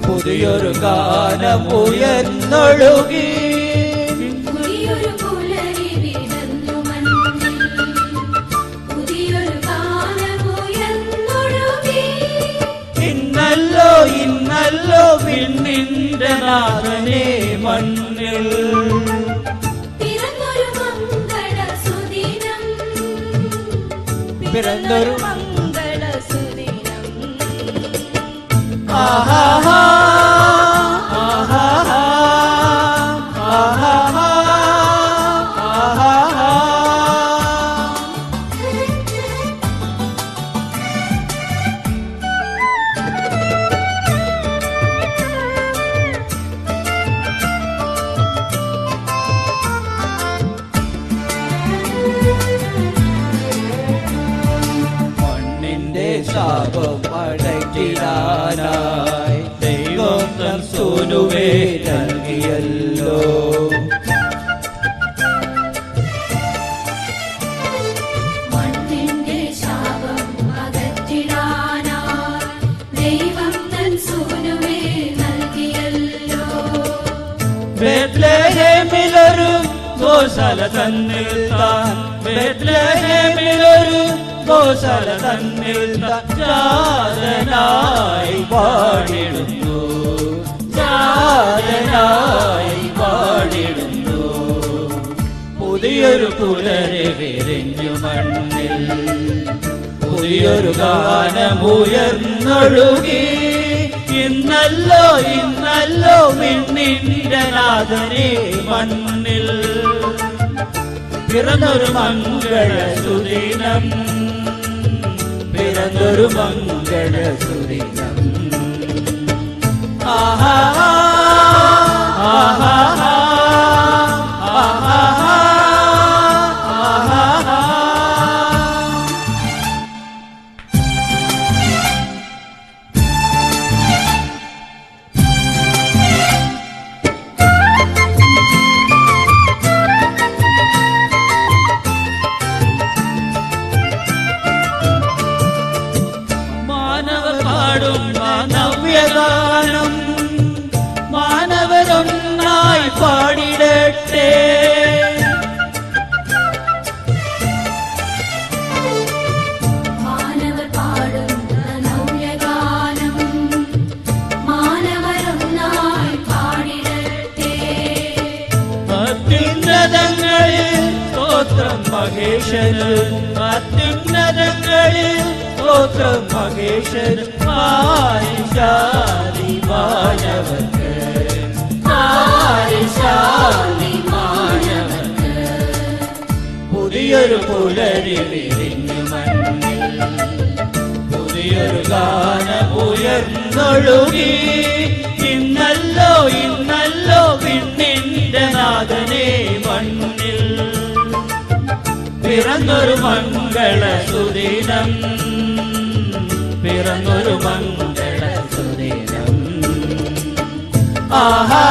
പുതിയൊരു ഗാനം ഉയർന്നൊഴുകി. ഇന്നല്ലോ ഇന്നല്ലോ വിണ്ണിന്റെ നാഥനെ മണ്ണിൽ പിറന്നൊരു മംഗളസുദിനം. ആഹാ ശാപം അടക്കിടാനായി ദൈവം തൻ സൂനുവേ നൽകിയല്ലോ. മണ്ണിന്റെ ശാപം അകറ്റിടാനായി ദൈവം തൻ സൂനുവേ നൽകിയല്ലോ. ബേത്ലഹേമിലൊരു ഗോശാല തന്നിൽ താൻ, ബേത്ലഹേമിലൊരു ഗോശാല തന്നിൽ ജാതനായി പാടിടുന്നു, ജാതനായി പാടിടുന്നു. പുതിയൊരു പുലരെ വിരിഞ്ഞു മണ്ണിൽ, പുതിയൊരു ഗാനമുയർന്നൊഴുകി. ഇന്നല്ലോ ഇന്നല്ലോ വിണ്ണിന്റെ നാഥനെ മണ്ണിൽ പിറന്നൊരു മംഗളസുദിനം, പിറന്നൊരു മംഗളസുദിനം. ആഹാ ആഹാ നവ്യഗാനം മാനവരൊന്നായി പാടിടട്ടെ. മാനവർ പാടുന്ന നവ്യഗാനം മാനവരൊന്നായി പാടിടട്ടെ. അത്യുന്നതങ്ങളിൽ സ്തോത്രം മഹേശ്വരന്, അത്യുന്നതങ്ങളിൽ സ്തോത്രം മഹേശ്വരന്. പാരിശാലി മാനവർക്ക്, പാരിശാലി മാനവർക്ക്. പുതിയൊരു പുലരി വിരിഞ്ഞു മണ്ണിൽ, പുതിയൊരു ഗാനമുയർന്നൊഴുകി. ഇന്നല്ലോ ഇന്നല്ലോ വിണ്ണിന്റെ നാഥനെ മണ്ണിൽ പിറന്നൊരു മംഗളസുദിനം, പിറന്നൊരു മംഗളസുദിനം. ആഹാ